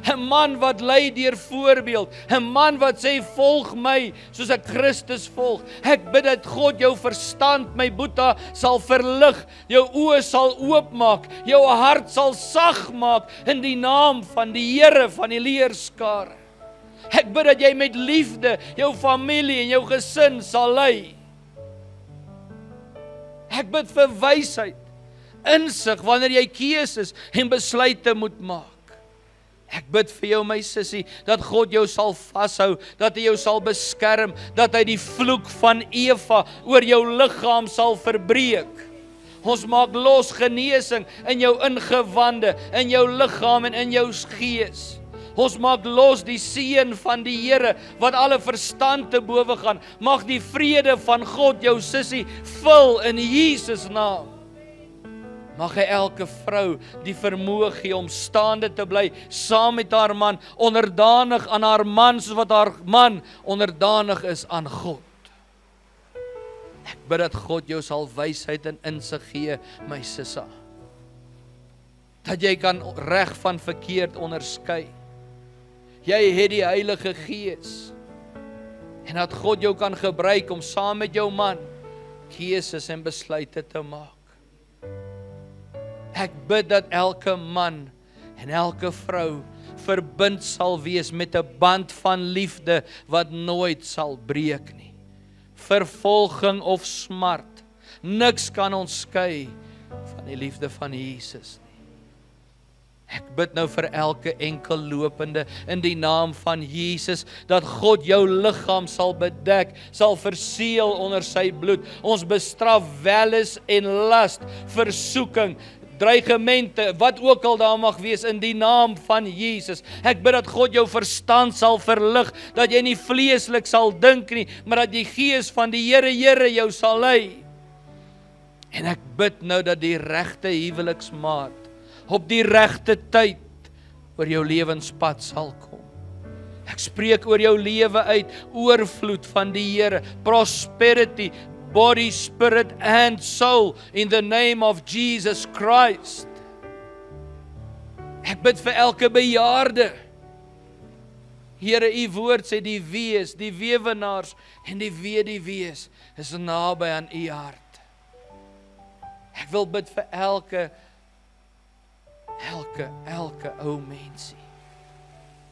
'n Man wat lei deur voorbeeld, 'n man wat sê volg my soos ek Christus volg. Ek bid dat God jou verstand, my boeta, sal verlig, jou oë sal oopmaak, jou hart sal sag maak in die naam van die Here van die leerskare. Ek bid dat jy met liefde jou familie en jou gesin sal lei. Ek bid vir wysheid, insig wanneer jy keuses en besluite moet maak. Ek bid vir jou my sussie, dat God jou sal vashou, dat hy jou sal beskerm, dat hy die vloek van Eva oor jou liggaam sal verbreek. Ons maak los genesing in jou ingewande, in jou liggaam en in jou gees. Ons maak los die seën van die Here, wat alle verstand te bowe gaan. Mag die vrede van God jou sussie vul in Jesus naam. Mag hy elke vrou die vermoë gee om staande te bly, saam met haar man, onderdanig aan haar man, soos wat haar man onderdanig is aan God. Ek bid dat God jou sal wysheid en insig gee, my sissa. Dat jy kan reg van verkeerd onderskei. Jy het die Heilige Gees. En dat God jou kan gebruik om saam met jou man keuses en besluite te maak. Ek bid dat elke man en elke vrou verbind sal wees met 'n band van liefde wat nooit sal breek nie. Vervolging of smart, niks kan ons skei van die liefde van Jesus nie. Ek bid nou vir elke enkel lopende in die naam van Jesus, dat God jou liggaam sal bedek, sal verseël onder sy bloed. Ons bestraf welis en last, versoeking, dreigemente, wat ook al daar mag wees in die naam van Jesus. Ek bid dat God jou verstand sal verlig, dat jy nie vleeslik sal dink nie, maar dat die Gees van die Here jou sal lei. En ek bid nou dat die regte huweliksmaat op die regte tyd oor jou lewenspad sal kom. Ek spreek oor jou lewe uit, oorvloed van die Here, prosperity, body, spirit and soul, in the name of Jesus Christ. Ek bid vir elke bejaarde, Here, U woord sê die wees, die weewenaars en die wees is naby aan U hart. Ek wil bid vir elke ou mensie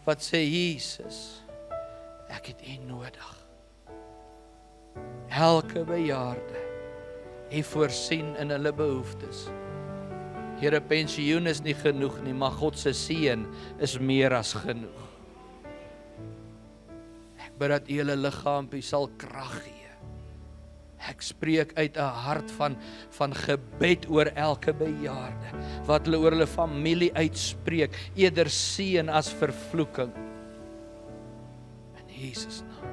wat sê, Jesus, ek het U nodig. Elke bejaarde, U voorsien in hulle behoeftes. Here, pensioen is nie genoeg nie, maar God se seën is meer as genoeg. Ek bid dat U hulle liggaampie sal krag gee. Ek spreek uit 'n hart van gebed oor elke bejaarde, wat hulle oor hulle familie uitspreek, eerder seën as vervloeking. In Jesus naam.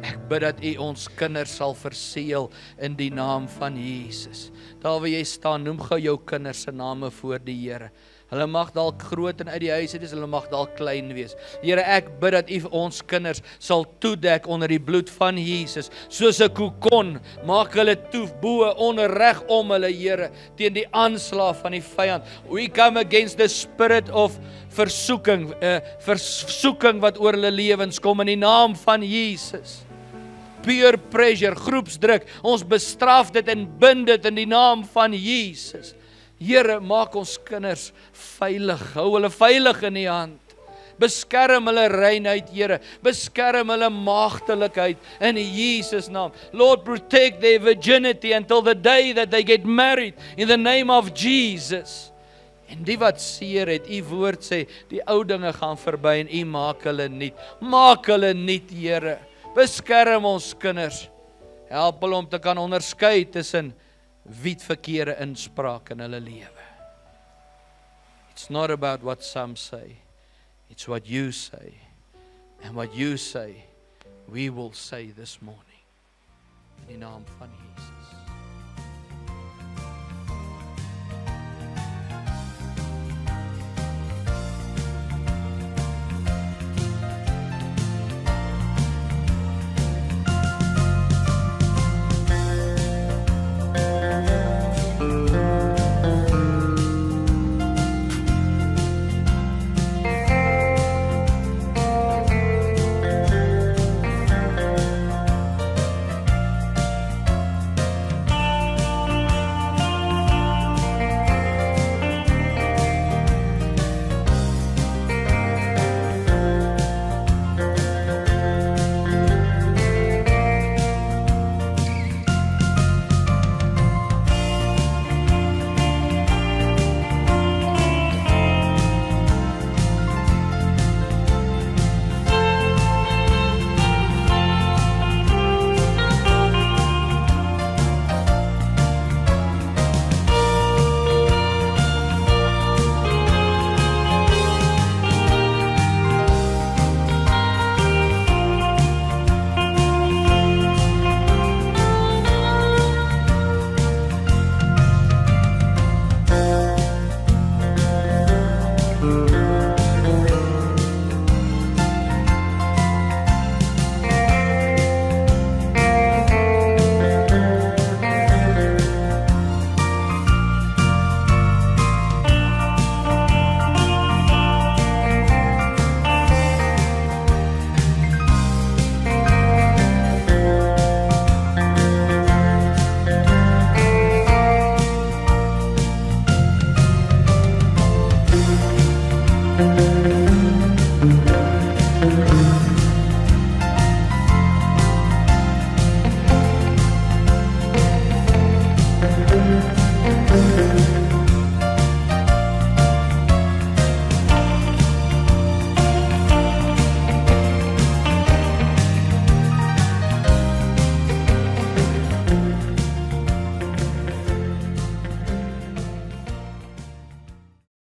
Ek bid dat U ons kinders sal verseël in die naam van Jesus. Daar waar jy staan, noem gou jou kinders se name voor die Here. Hulle mag dalk groot en uit die huis uit is, hulle mag dalk klein wees. Here, ek bid dat U ons kinders sal toedek onder die bloed van Jesus, soos 'n kokon, maak hulle toe, bo, onder, reg om hulle, Here, teen die aanslag van die vyand. We come against the spirit of versoeking wat oor hulle lewens kom in die naam van Jesus. Peer pressure, groepsdruk, ons bestraf dit en bind dit in die naam van Jesus. Here, maak ons kinders veilig, hou hulle veilig in U hand. Beskerm hulle reinheid, Here, beskerm hulle maagdelikheid in Jesus naam. Lord, protect their virginity until the day that they get married in the name of Jesus. En die wat seer het, U woord sê, die ou dinge gaan verby en U maak hulle nuut. Maak hulle nuut, Here. Beskerm ons kinders. Help hulle om te kan onderskei tussen wit verkeerde inspraak in hulle lewe. It's not about what some say. It's what you say. And what you say, we will say this morning. In die naam van Jesus.